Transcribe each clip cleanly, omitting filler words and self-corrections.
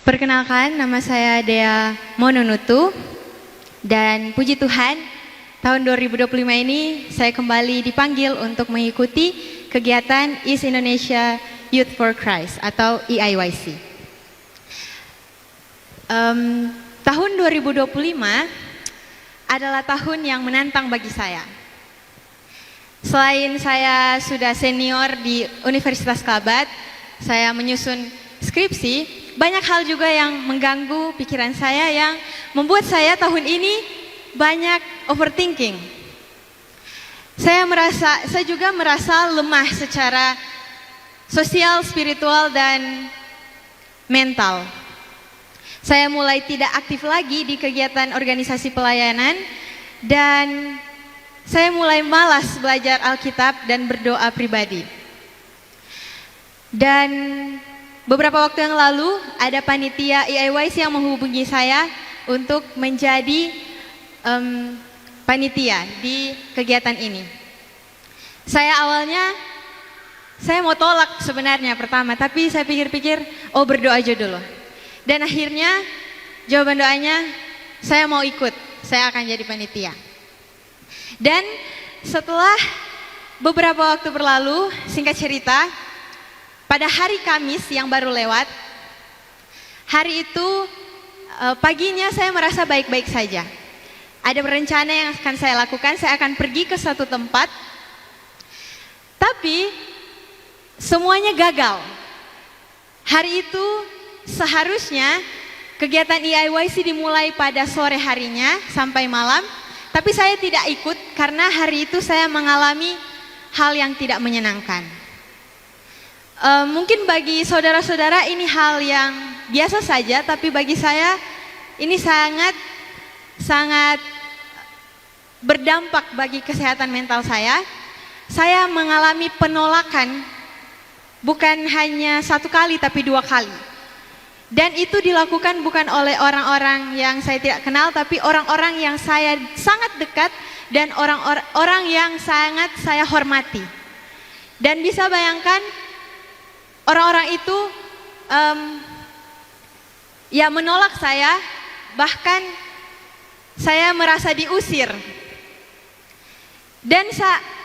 Perkenalkan, nama saya Dea Mononutu dan puji Tuhan, tahun 2025 ini saya kembali dipanggil untuk mengikuti kegiatan East Indonesia Youth for Christ atau EIYC. Tahun 2025 adalah tahun yang menantang bagi saya. Selain saya sudah senior di Universitas Kalbat, saya menyusun skripsi, banyak hal juga yang mengganggu pikiran saya yang membuat saya tahun ini banyak overthinking. Saya juga merasa lemah secara sosial, spiritual, dan mental. Saya mulai tidak aktif lagi di kegiatan organisasi pelayanan dan saya mulai malas belajar Alkitab dan berdoa pribadi. Dan beberapa waktu yang lalu ada panitia EIYC yang menghubungi saya untuk menjadi panitia di kegiatan ini. Awalnya saya mau tolak sebenarnya pertama, tapi saya pikir-pikir, berdoa aja dulu. Dan akhirnya jawaban doanya, saya mau ikut, saya akan jadi panitia. Dan setelah beberapa waktu berlalu, singkat cerita, pada hari Kamis yang baru lewat, hari itu paginya saya merasa baik-baik saja. Ada rencana yang akan saya lakukan, saya akan pergi ke satu tempat, tapi semuanya gagal. Hari itu seharusnya kegiatan EIYC dimulai pada sore harinya sampai malam, tapi saya tidak ikut karena hari itu saya mengalami hal yang tidak menyenangkan. Mungkin bagi saudara-saudara ini hal yang biasa saja, tapi bagi saya ini sangat berdampak bagi kesehatan mental saya. Saya mengalami penolakan bukan hanya satu kali tapi 2 kali. Dan itu dilakukan bukan oleh orang-orang yang saya tidak kenal, tapi orang-orang yang saya sangat dekat dan orang-orang yang sangat saya hormati. Dan bisa bayangkan orang-orang itu menolak saya, bahkan saya merasa diusir. Dan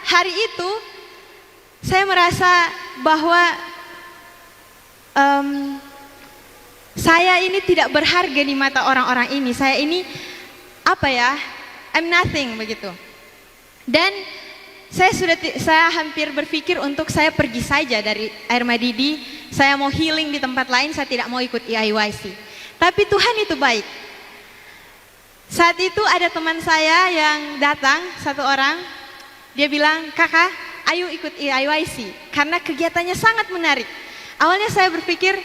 hari itu saya merasa bahwa saya ini tidak berharga di mata orang-orang ini. Saya ini I'm nothing begitu. Dan saya hampir berpikir untuk saya pergi saja dari Air Madidi. Saya mau healing di tempat lain, saya tidak mau ikut EIYC. Tapi Tuhan itu baik. Saat itu ada teman saya yang datang, satu orang. Dia bilang, "Kakak, ayo ikut EIYC karena kegiatannya sangat menarik." Awalnya saya berpikir,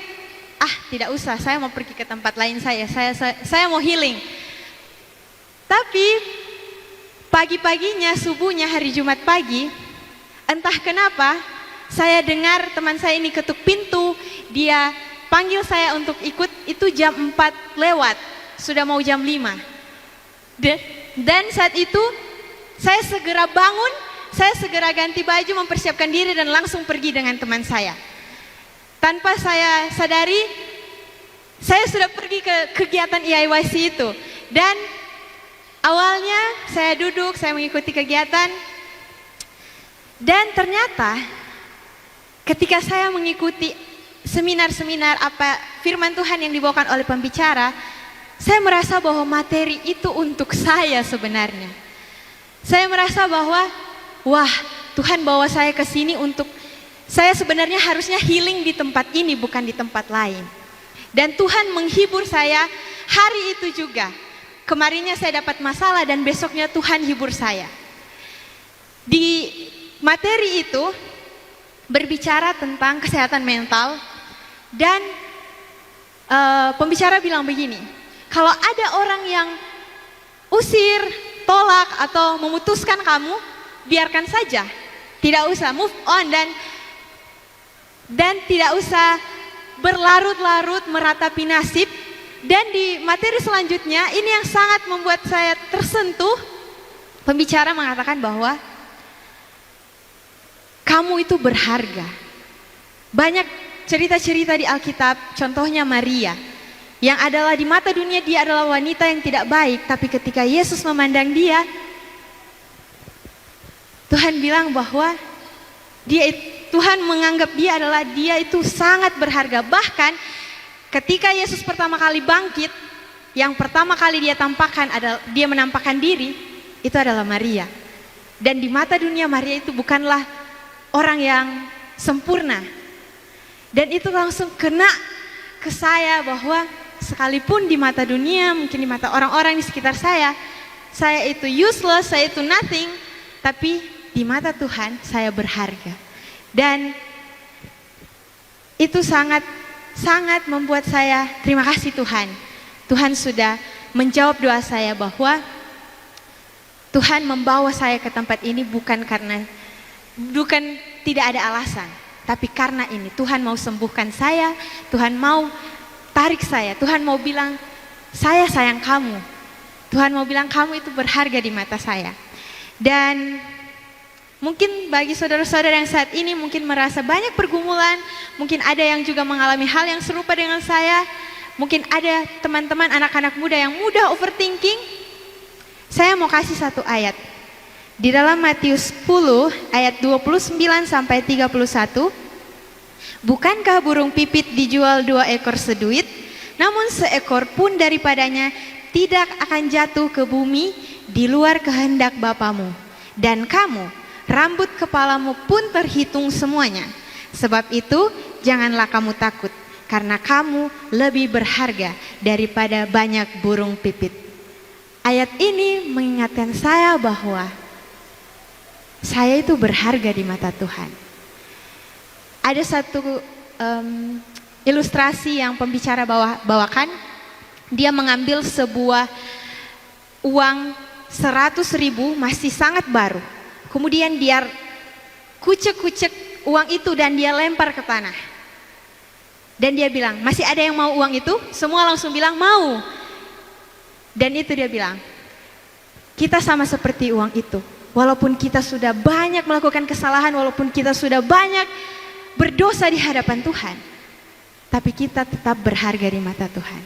tidak usah, saya mau pergi ke tempat lain saya mau healing. Tapi pagi-paginya, subuhnya hari Jumat pagi, entah kenapa saya dengar teman saya ini ketuk pintu, dia panggil saya untuk ikut, itu jam 4 lewat, sudah mau jam 5. Dan saat itu saya segera bangun, saya segera ganti baju, mempersiapkan diri dan langsung pergi dengan teman saya. Tanpa saya sadari, saya sudah pergi ke kegiatan EIYC itu. Dan awalnya saya duduk, saya mengikuti kegiatan. Dan ternyata ketika saya mengikuti seminar-seminar firman Tuhan yang dibawakan oleh pembicara, saya merasa bahwa materi itu untuk saya sebenarnya. Saya merasa bahwa Tuhan bawa saya ke sini untuk saya sebenarnya harusnya healing di tempat ini, bukan di tempat lain. Dan Tuhan menghibur saya hari itu juga. Kemarinnya saya dapat masalah dan besoknya Tuhan hibur saya. Di materi itu berbicara tentang kesehatan mental dan pembicara bilang begini, kalau ada orang yang usir, tolak atau memutuskan kamu, biarkan saja. Tidak usah move on dan tidak usah berlarut-larut meratapi nasib. Dan di materi selanjutnya, ini yang sangat membuat saya tersentuh. Pembicara mengatakan bahwa kamu itu berharga. Banyak cerita-cerita di Alkitab, contohnya Maria. yang adalah di mata dunia dia adalah wanita yang tidak baik, tapi ketika Yesus memandang dia, Tuhan bilang bahwa Tuhan menganggap dia adalah dia itu sangat berharga. Bahkan ketika Yesus pertama kali bangkit, yang pertama kali dia tampakkan adalah dia menampakkan diri, itu adalah Maria. Dan di mata dunia Maria itu bukanlah orang yang sempurna. Dan itu langsung kena ke saya bahwa sekalipun di mata dunia, mungkin di mata orang-orang di sekitar saya itu useless, saya itu nothing, tapi di mata Tuhan saya berharga. Dan itu sangat membuat saya terima kasih Tuhan. Tuhan sudah menjawab doa saya bahwa Tuhan membawa saya ke tempat ini bukan tidak ada alasan, tapi karena ini Tuhan mau sembuhkan saya, Tuhan mau tarik saya, Tuhan mau bilang saya sayang kamu, Tuhan mau bilang kamu itu berharga di mata saya. Dan mungkin bagi saudara-saudara yang saat ini mungkin merasa banyak pergumulan, mungkin ada yang juga mengalami hal yang serupa dengan saya, mungkin ada teman-teman anak-anak muda yang mudah overthinking. Saya mau kasih satu ayat di dalam Matius 10 ayat 29 sampai 31. Bukankah burung pipit dijual 2 ekor seduit, namun seekor pun daripadanya tidak akan jatuh ke bumi di luar kehendak Bapamu. Dan kamu, rambut kepalamu pun terhitung semuanya. Sebab itu janganlah kamu takut, karena kamu lebih berharga daripada banyak burung pipit. Ayat ini mengingatkan saya bahwa saya itu berharga di mata Tuhan. Ada satu ilustrasi yang pembicara bawakan. Dia mengambil sebuah uang 100.000 masih sangat baru. Kemudian dia kucek-kucek uang itu dan dia lempar ke tanah. Dan dia bilang, masih ada yang mau uang itu? Semua langsung bilang mau. Dan itu dia bilang, kita sama seperti uang itu. Walaupun kita sudah banyak melakukan kesalahan, walaupun kita sudah banyak berdosa di hadapan Tuhan, tapi kita tetap berharga di mata Tuhan.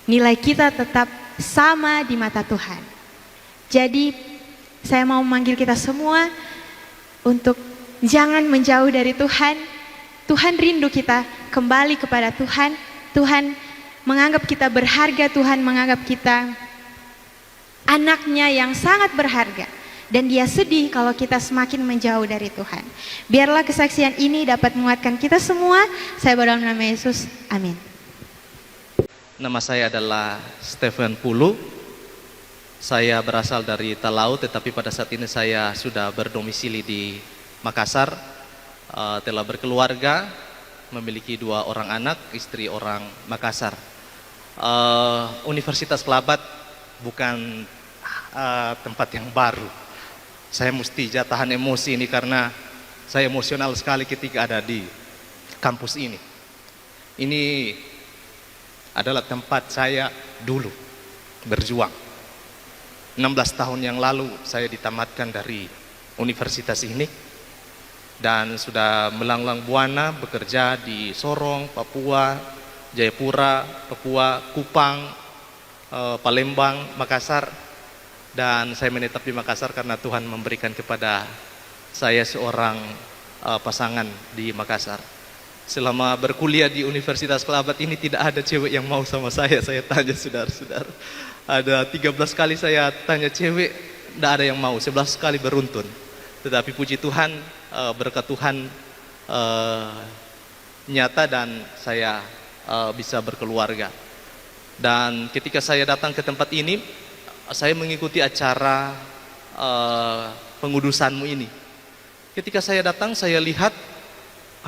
Nilai kita tetap sama di mata Tuhan. Jadi saya mau memanggil kita semua untuk jangan menjauh dari Tuhan. Tuhan rindu kita kembali kepada Tuhan. Tuhan menganggap kita berharga, Tuhan menganggap kita anaknya yang sangat berharga. Dan dia sedih kalau kita semakin menjauh dari Tuhan. Biarlah kesaksian ini dapat menguatkan kita semua. Saya berdoa dalam nama Yesus, amin. Nama saya adalah Stephen Pulu. Saya berasal dari Talaut, tetapi pada saat ini saya sudah berdomisili di Makassar. Telah berkeluarga, memiliki 2 orang anak, istri orang Makassar. Universitas Kelabat bukan tempat yang baru. Saya mesti tahan emosi ini karena saya emosional sekali ketika ada di kampus ini. Ini adalah tempat saya dulu berjuang. 16 tahun yang lalu saya ditamatkan dari universitas ini dan sudah melanglang buana bekerja di Sorong, Papua, Jayapura, Papua, Kupang, Palembang, Makassar. Dan saya menetap di Makassar karena Tuhan memberikan kepada saya seorang pasangan di Makassar. Selama berkuliah di Universitas Kelabat ini tidak ada cewek yang mau sama saya. Saya tanya saudara-saudara. Ada 13 kali saya tanya cewek, tidak ada yang mau. 11 kali beruntun. Tetapi puji Tuhan, berkat Tuhan nyata dan saya bisa berkeluarga. Dan ketika saya datang ke tempat ini, saya mengikuti acara pengudusanmu ini. Ketika saya datang, saya lihat,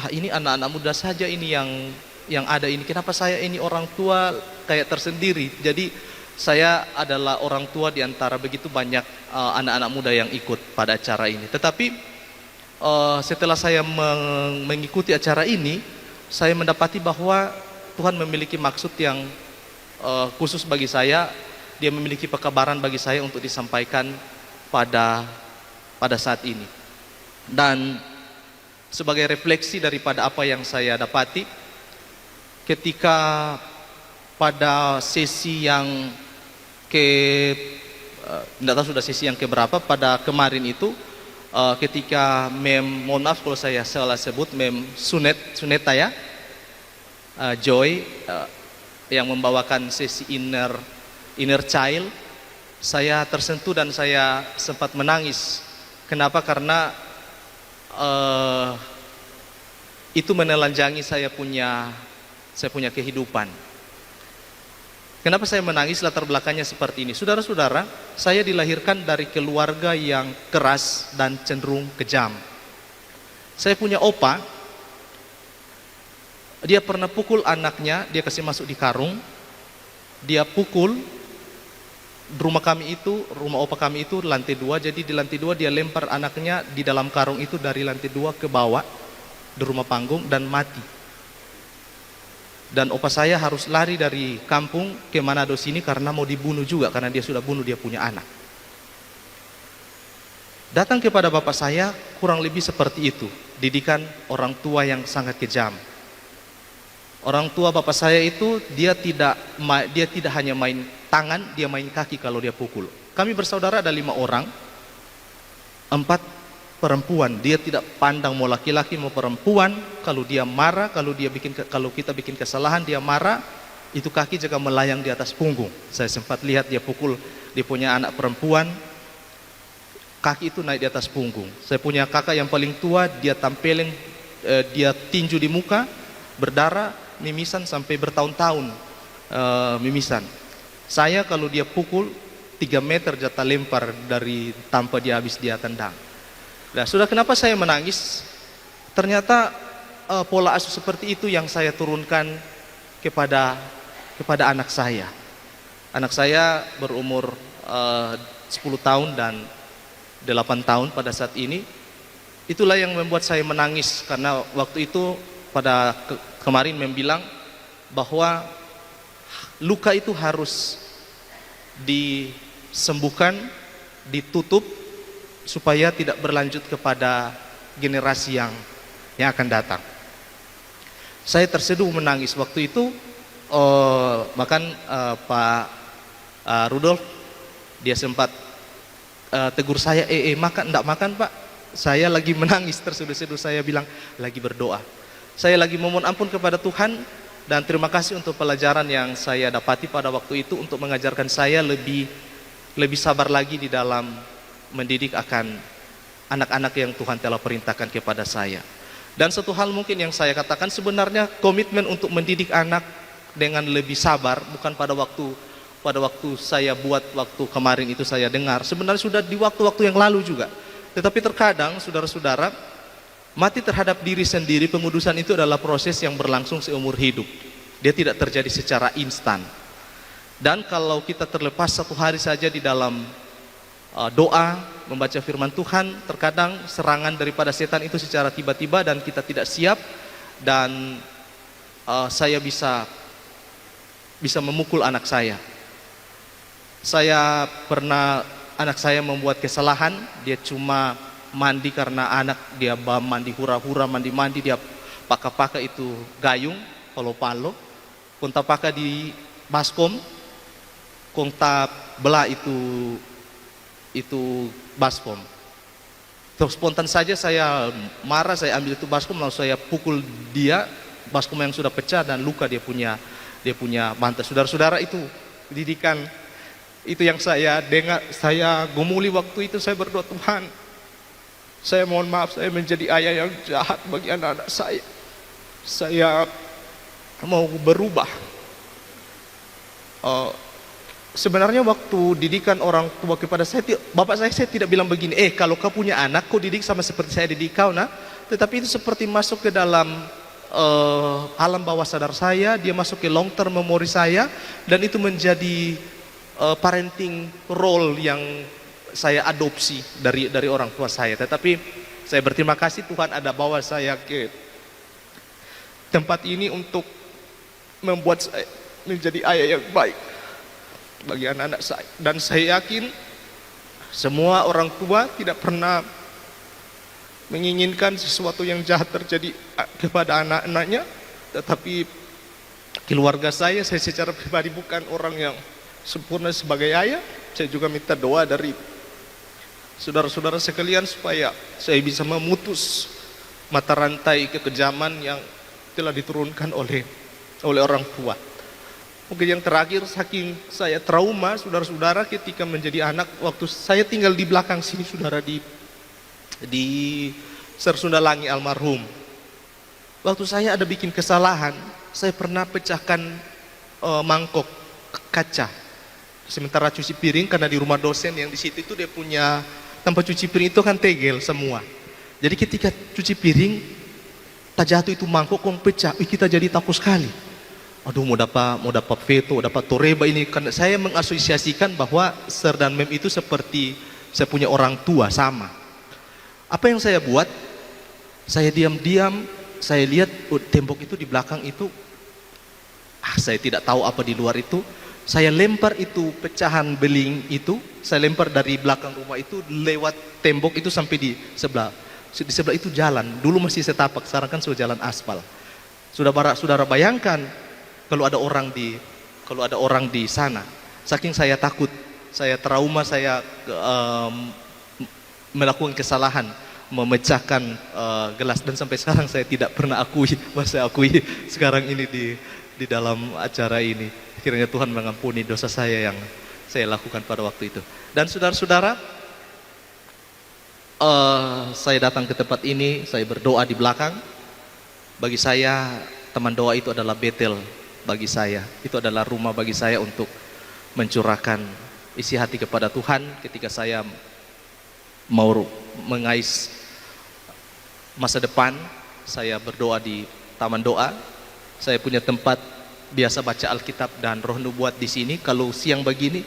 ini anak-anak muda saja ini yang ada ini. Kenapa saya ini orang tua kayak tersendiri? Jadi saya adalah orang tua di antara begitu banyak anak-anak muda yang ikut pada acara ini. Tetapi setelah saya mengikuti acara ini, saya mendapati bahwa Tuhan memiliki maksud yang khusus bagi saya. Dia memiliki pekabaran bagi saya untuk disampaikan pada saat ini. Dan sebagai refleksi daripada apa yang saya dapati, ketika pada sesi yang tidak tahu sudah sesi yang keberapa, pada kemarin itu ketika mohon maaf kalau saya salah sebut, Suneta ya, Joy yang membawakan sesi inner child, saya tersentuh dan saya sempat menangis. Kenapa? Karena itu menelanjangi saya punya kehidupan. Kenapa saya menangis? Latar belakangnya seperti ini. Saudara-saudara, saya dilahirkan dari keluarga yang keras dan cenderung kejam. Saya punya opa, dia pernah pukul anaknya, dia kasih masuk di karung, dia pukul. Rumah opa kami itu lantai 2, jadi di lantai 2 dia lempar anaknya di dalam karung itu dari lantai 2 ke bawah di rumah panggung dan mati. Dan opa saya harus lari dari kampung ke Manado sini karena mau dibunuh juga, karena dia sudah bunuh dia punya anak. Datang kepada bapak saya kurang lebih seperti itu, didikan orang tua yang sangat kejam. Orang tua bapak saya itu dia tidak hanya main tangan, dia main kaki kalau dia pukul. Kami bersaudara ada 5 orang, 4 perempuan. Dia tidak pandang mau laki-laki mau perempuan. Kalau dia marah, kalau kita bikin kesalahan dia marah, itu kaki juga melayang di atas punggung. Saya sempat lihat dia pukul, dia punya anak perempuan, kaki itu naik di atas punggung. Saya punya kakak yang paling tua, dia tampilin, dia tinju di muka, berdarah, mimisan sampai bertahun-tahun mimisan. Saya kalau dia pukul 3 meter jatah lempar dari tanpa dia habis dia tendang. Nah, sudah kenapa saya menangis? Ternyata pola asuh seperti itu yang saya turunkan kepada anak saya. Anak saya berumur 10 tahun dan 8 tahun pada saat ini. Itulah yang membuat saya menangis, karena waktu itu pada kemarin membilang bahwa luka itu harus disembuhkan, ditutup, supaya tidak berlanjut kepada generasi yang akan datang. Saya terseduh menangis waktu itu. Bahkan Pak Rudolf dia sempat tegur saya, makan, enggak makan Pak. Saya lagi menangis terseduh-seduh, saya bilang lagi berdoa. Saya lagi memohon ampun kepada Tuhan, dan terima kasih untuk pelajaran yang saya dapati pada waktu itu untuk mengajarkan saya lebih sabar lagi di dalam mendidik akan anak-anak yang Tuhan telah perintahkan kepada saya. Dan satu hal mungkin yang saya katakan, sebenarnya komitmen untuk mendidik anak dengan lebih sabar bukan pada waktu saya buat waktu kemarin itu saya dengar, sebenarnya sudah di waktu-waktu yang lalu juga. Tetapi terkadang saudara-saudara, mati terhadap diri sendiri, pengudusan itu adalah proses yang berlangsung seumur hidup. Dia tidak terjadi secara instan. Dan kalau kita terlepas 1 hari saja di dalam doa, membaca firman Tuhan, terkadang serangan daripada setan itu secara tiba-tiba dan kita tidak siap, dan saya bisa memukul anak saya. Anak saya membuat kesalahan, dia cuma mandi karena anak dia mandi hura-hura, mandi dia paka-paka itu gayung, palo-palo, konta paka di baskom, konta belah itu baskom. Terus spontan saja saya marah, saya ambil itu baskom lalu saya pukul dia, baskom yang sudah pecah dan luka dia punya bantal. Saudara-saudara, itu didikan itu yang saya dengar, saya gumuli waktu itu. Saya berdoa, Tuhan, saya mohon maaf saya menjadi ayah yang jahat bagi anak-anak saya. Saya mau berubah. Sebenarnya waktu didikan orang tua kepada saya, bapak saya tidak bilang begini, kalau kau punya anak, kau didik sama seperti saya didik kau, nah. Tetapi itu seperti masuk ke dalam alam bawah sadar saya, dia masuk ke long term memory saya, dan itu menjadi parenting role yang saya adopsi dari orang tua saya. Tetapi saya berterima kasih Tuhan ada bawa saya ke tempat ini untuk membuat saya menjadi ayah yang baik bagi anak-anak saya. Dan saya yakin semua orang tua tidak pernah menginginkan sesuatu yang jahat terjadi kepada anak-anaknya, tetapi keluarga saya secara pribadi bukan orang yang sempurna sebagai ayah. Saya juga minta doa dari saudara-saudara sekalian supaya saya bisa memutus mata rantai kekejaman yang telah diturunkan oleh orang tua. Mungkin yang terakhir, saking saya trauma saudara-saudara ketika menjadi anak, waktu saya tinggal di belakang sini saudara, di Sersundalangi almarhum. Waktu saya ada bikin kesalahan, saya pernah pecahkan mangkok kaca. Sementara cuci piring, karena di rumah dosen yang di situ itu dia punya tempat cuci piring itu kan tegel semua. Jadi ketika cuci piring, tak jatuh itu mangkok kong pecah, kita jadi takut sekali. Aduh, mau dapat veto, dapat toreba ini. Karena saya mengasosiasikan bahwa Ser dan Mem itu seperti saya punya orang tua sama. Apa yang saya buat? Saya diam-diam, saya lihat tembok itu di belakang itu, saya tidak tahu apa di luar itu. Saya lempar itu pecahan beling itu, saya lempar dari belakang rumah itu lewat tembok itu sampai di sebelah. Di sebelah itu jalan. Dulu masih setapak, sekarang kan sudah jalan aspal. Saudara bayangkan kalau ada orang di sana. Saking saya takut, saya trauma, saya melakukan kesalahan, memecahkan gelas, dan sampai sekarang saya tidak pernah akui sekarang ini di dalam acara ini. Kiranya Tuhan mengampuni dosa saya yang saya lakukan pada waktu itu. Dan saudara-saudara, saya datang ke tempat ini, saya berdoa di belakang. Bagi saya, teman doa itu adalah Betel. Bagi saya, itu adalah rumah bagi saya untuk mencurahkan isi hati kepada Tuhan ketika saya mau mengais masa depan. Saya berdoa di taman doa. Saya punya tempat biasa baca Alkitab dan Roh Nubuat di sini. Kalau siang begini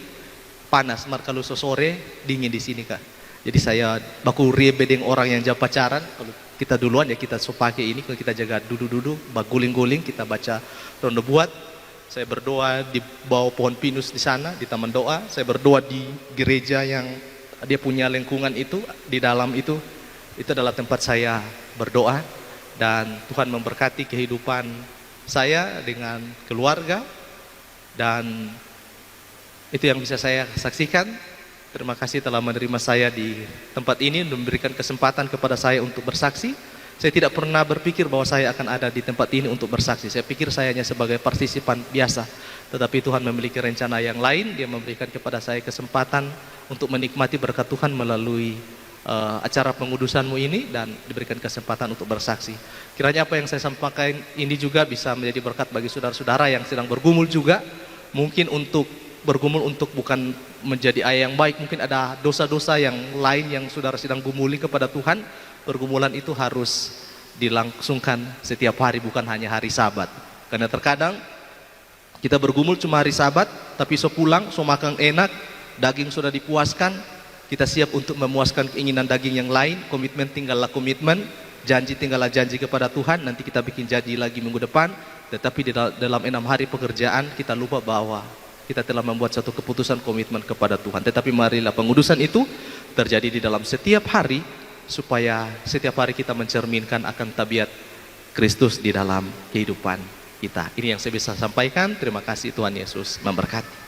panas, kalau sore dingin di sini Kak. Jadi saya baku rebedeng orang yang jauh pacaran. Kalau kita duluan ya kita pakai ini, kalau kita jaga duduk-duduk, guling-guling, kita baca Roh Nubuat. Saya berdoa di bawah pohon pinus di sana, di taman doa. Saya berdoa di gereja yang dia punya lingkungan itu, di dalam itu adalah tempat saya berdoa. Dan Tuhan memberkati kehidupan saya dengan keluarga. Dan itu yang bisa saya saksikan. Terima kasih telah menerima saya di tempat ini, memberikan kesempatan kepada saya untuk bersaksi. Saya tidak pernah berpikir bahwa saya akan ada di tempat ini untuk bersaksi. Saya pikir saya hanya sebagai partisipan biasa. Tetapi Tuhan memiliki rencana yang lain. Dia memberikan kepada saya kesempatan untuk menikmati berkat Tuhan melalui acara pengudusanmu ini, dan diberikan kesempatan untuk bersaksi. Kiranya apa yang saya sampaikan ini juga bisa menjadi berkat bagi saudara-saudara yang sedang bergumul juga. Mungkin bergumul untuk bukan menjadi ayah yang baik, mungkin ada dosa-dosa yang lain yang saudara sedang gumuli kepada Tuhan. Pergumulan itu harus dilangsungkan setiap hari, bukan hanya hari Sabat. Karena terkadang kita bergumul cuma hari Sabat, tapi so pulang, so makan enak, daging sudah dipuaskan, kita siap untuk memuaskan keinginan daging yang lain. Komitmen tinggallah komitmen, janji tinggallah janji kepada Tuhan. Nanti kita bikin janji lagi minggu depan, tetapi di dalam 6 hari pekerjaan kita lupa bahwa kita telah membuat satu keputusan komitmen kepada Tuhan. Tetapi marilah pengudusan itu terjadi di dalam setiap hari, supaya setiap hari kita mencerminkan akan tabiat Kristus di dalam kehidupan kita. Ini yang saya bisa sampaikan. Terima kasih, Tuhan Yesus memberkati.